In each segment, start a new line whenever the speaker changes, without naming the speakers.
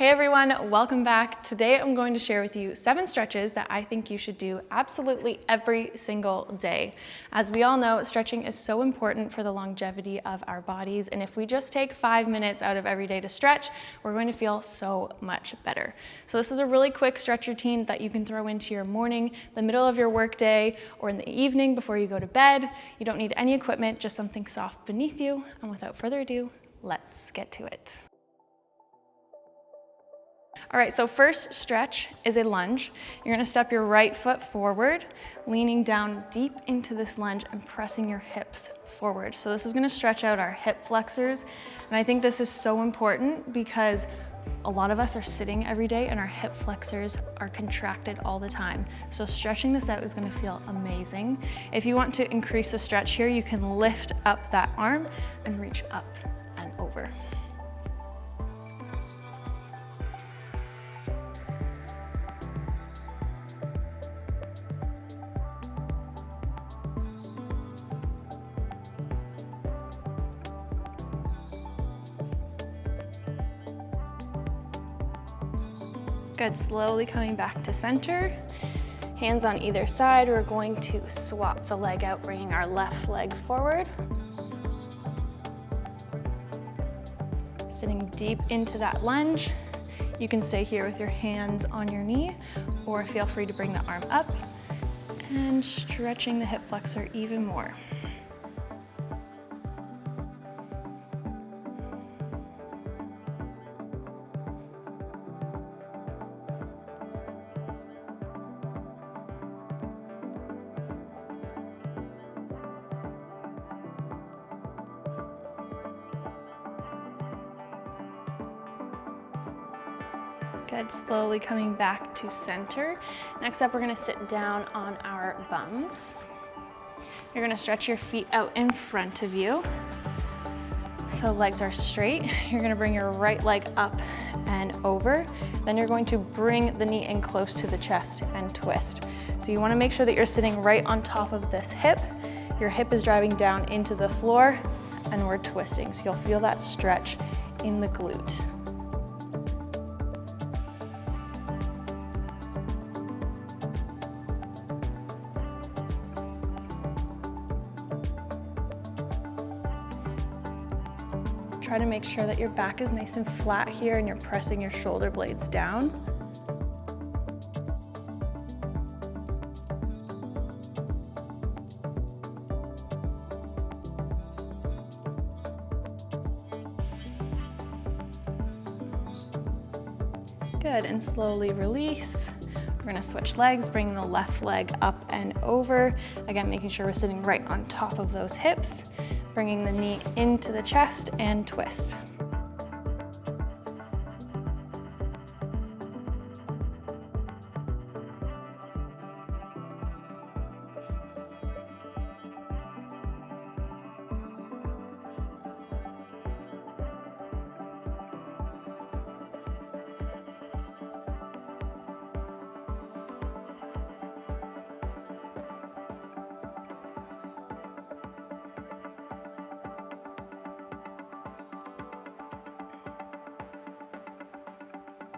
Hey everyone, welcome back. Today I'm going to share with you 7 stretches that I think you should do absolutely every single day. As we all know, stretching is so important for the longevity of our bodies, and if we just take 5 minutes out of every day to stretch, we're going to feel so much better. So this is a really quick stretch routine that you can throw into your morning, the middle of your workday, or in the evening before you go to bed. You don't need any equipment, just something soft beneath you. And without further ado, let's get to it. All right, so first stretch is a lunge. You're gonna step your right foot forward, leaning down deep into this lunge and pressing your hips forward. So this is gonna stretch out our hip flexors. And I think this is so important because a lot of us are sitting every day and our hip flexors are contracted all the time. So stretching this out is gonna feel amazing. If you want to increase the stretch here, you can lift up that arm and reach up and over. Good, slowly coming back to center. Hands on either side, we're going to swap the leg out, bringing our left leg forward. Sitting deep into that lunge. You can stay here with your hands on your knee, or feel free to bring the arm up and stretching the hip flexor even more. Good, slowly coming back to center. Next up, we're gonna sit down on our bums. You're gonna stretch your feet out in front of you. So legs are straight. You're gonna bring your right leg up and over. Then you're going to bring the knee in close to the chest and twist. So you wanna make sure that you're sitting right on top of this hip. Your hip is driving down into the floor and we're twisting. So you'll feel that stretch in the glute. Try to make sure that your back is nice and flat here and you're pressing your shoulder blades down. Good, and slowly release. We're gonna switch legs, bringing the left leg up and over. Again, making sure we're sitting right on top of those hips. Bringing the knee into the chest and twist.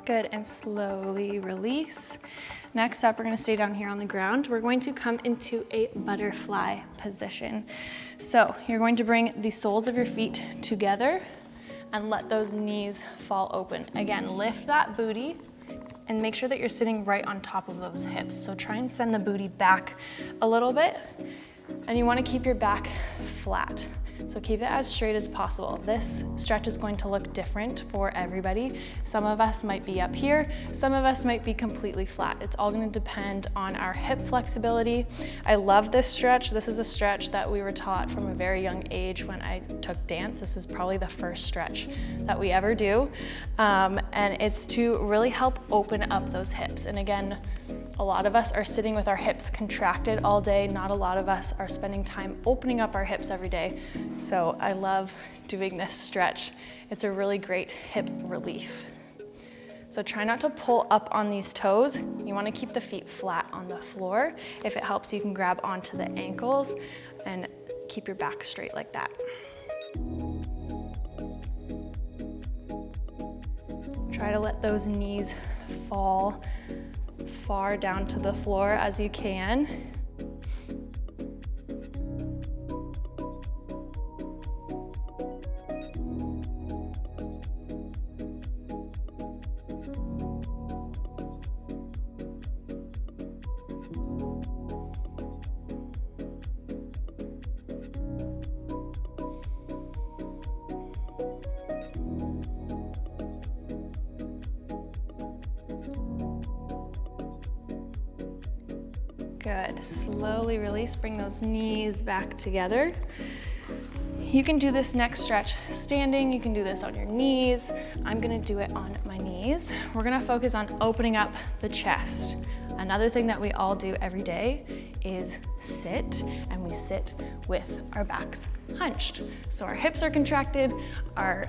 Good, and slowly release. Next up, we're gonna stay down here on the ground. We're going to come into a butterfly position. So you're going to bring the soles of your feet together and let those knees fall open. Again, lift that booty and make sure that you're sitting right on top of those hips. So try and send the booty back a little bit, and you wanna keep your back flat. So keep it as straight as possible. This stretch is going to look different for everybody. Some of us might be up here, some of us might be completely flat. It's all gonna depend on our hip flexibility. I love this stretch. This is a stretch that we were taught from a very young age when I took dance. This is probably the first stretch that we ever do. And it's to really help open up those hips. And again, a lot of us are sitting with our hips contracted all day. Not a lot of us are spending time opening up our hips every day. So I love doing this stretch. It's a really great hip relief. So try not to pull up on these toes. You want to keep the feet flat on the floor. If it helps, you can grab onto the ankles and keep your back straight like that. Try to let those knees fall far down to the floor as you can. Good. Slowly release, bring those knees back together. You can do this next stretch standing, you can do this on your knees. I'm gonna do it on my knees. We're gonna focus on opening up the chest. Another thing that we all do every day is sit, and we sit with our backs hunched. So our hips are contracted, our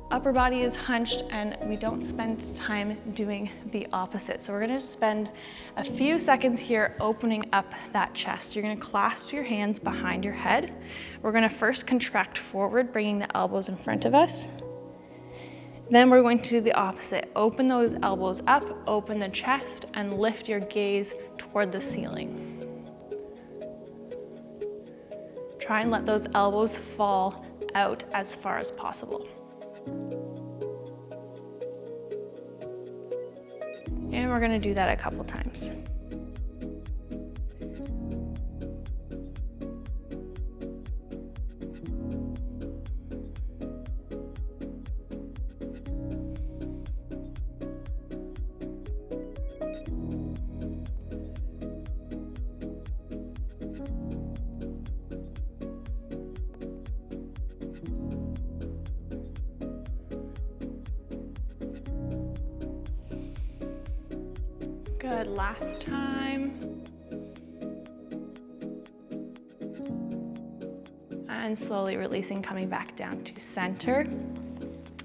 upper body is hunched, and we don't spend time doing the opposite. So we're gonna spend a few seconds here opening up that chest. You're gonna clasp your hands behind your head. We're gonna first contract forward, bringing the elbows in front of us. Then we're going to do the opposite. Open those elbows up, open the chest, and lift your gaze toward the ceiling. Try and let those elbows fall out as far as possible. And we're gonna do that a couple times. Good, last time. And slowly releasing, coming back down to center.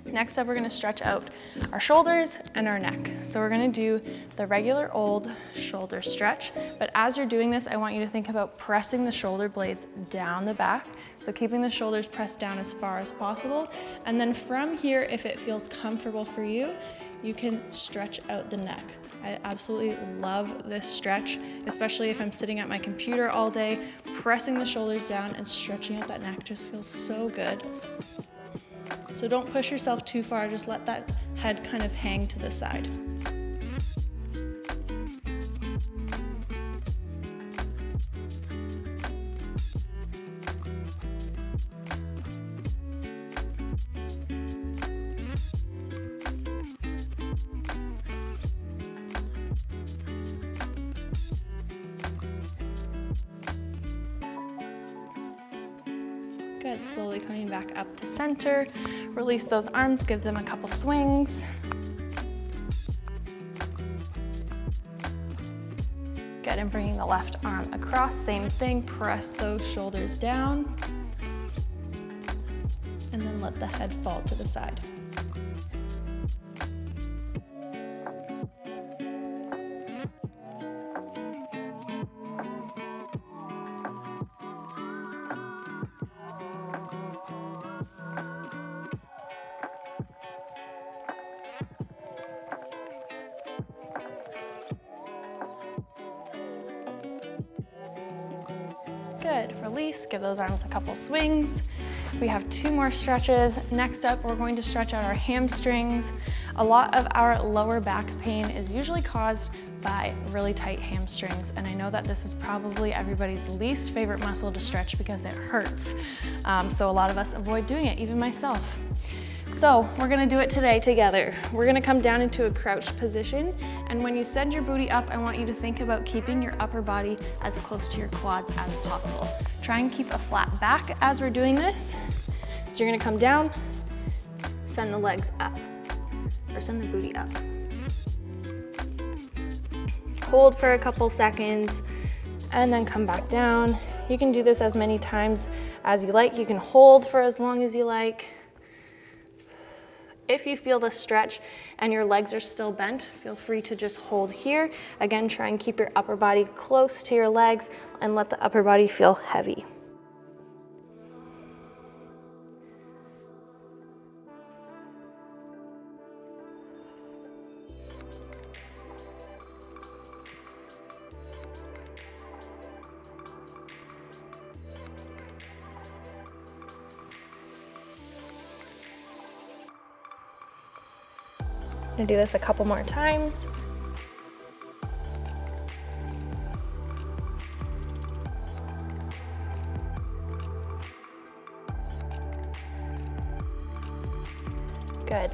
Next up, we're gonna stretch out our shoulders and our neck. So we're gonna do the regular old shoulder stretch, but as you're doing this, I want you to think about pressing the shoulder blades down the back. So keeping the shoulders pressed down as far as possible. And then from here, if it feels comfortable for you, you can stretch out the neck. I absolutely love this stretch, especially if I'm sitting at my computer all day. Pressing the shoulders down and stretching out that neck just feels so good. So don't push yourself too far, just let that head kind of hang to the side. Good, slowly coming back up to center. Release those arms, give them a couple swings. Good, and bringing the left arm across, same thing, press those shoulders down. And then let the head fall to the side. Good, release, give those arms a couple swings. We have 2 more stretches. Next up, we're going to stretch out our hamstrings. A lot of our lower back pain is usually caused by really tight hamstrings, and I know that this is probably everybody's least favorite muscle to stretch because it hurts. So a lot of us avoid doing it, even myself. So we're gonna do it today together. We're gonna come down into a crouched position, and when you send your booty up, I want you to think about keeping your upper body as close to your quads as possible. Try and keep a flat back as we're doing this. So you're gonna come down, send the legs up, or send the booty up. Hold for a couple seconds, and then come back down. You can do this as many times as you like. You can hold for as long as you like. If you feel the stretch and your legs are still bent, feel free to just hold here. Again, try and keep your upper body close to your legs and let the upper body feel heavy. gonna do this a couple more times. Good.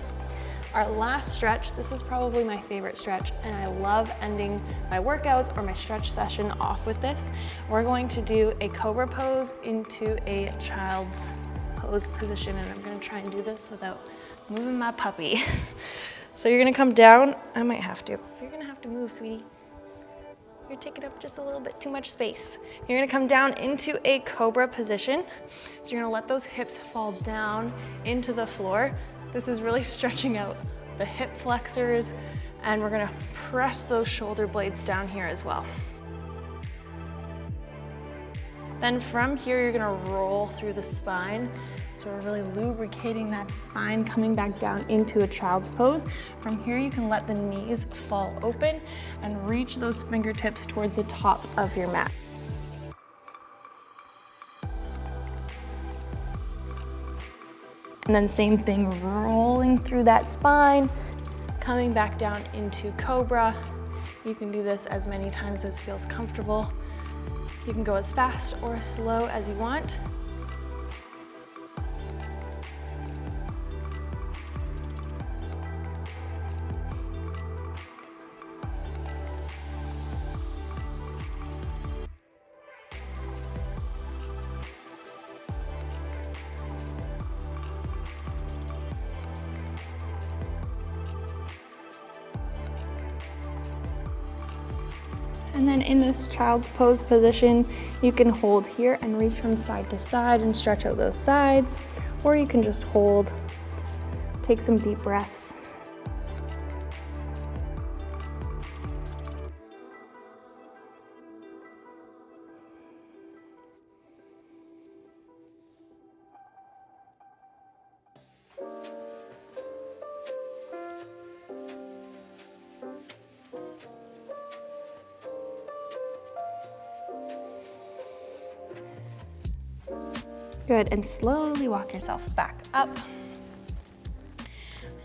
Our last stretch, this is probably my favorite stretch, and I love ending my workouts or my stretch session off with this. We're going to do a cobra pose into a child's pose position, and I'm gonna try and do this without moving my puppy. So you're gonna come down. I might have to. You're gonna have to move, sweetie. You're taking up just a little bit too much space. You're gonna come down into a cobra position. So you're gonna let those hips fall down into the floor. This is really stretching out the hip flexors, and we're gonna press those shoulder blades down here as well. Then from here, you're gonna roll through the spine. So we're really lubricating that spine, coming back down into a child's pose. From here, you can let the knees fall open and reach those fingertips towards the top of your mat. And then same thing, rolling through that spine, coming back down into cobra. You can do this as many times as feels comfortable. You can go as fast or as slow as you want. And then in this child's pose position, you can hold here and reach from side to side and stretch out those sides, or you can just hold, take some deep breaths. Good, and slowly walk yourself back up.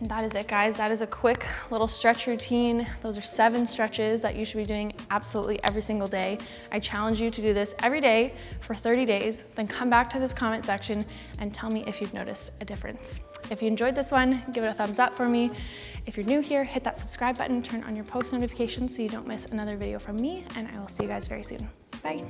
And that is it, guys. That is a quick little stretch routine. Those are 7 stretches that you should be doing absolutely every single day. I challenge you to do this every day for 30 days, then come back to this comment section and tell me if you've noticed a difference. If you enjoyed this one, give it a thumbs up for me. If you're new here, hit that subscribe button, turn on your post notifications so you don't miss another video from me, and I will see you guys very soon. Bye.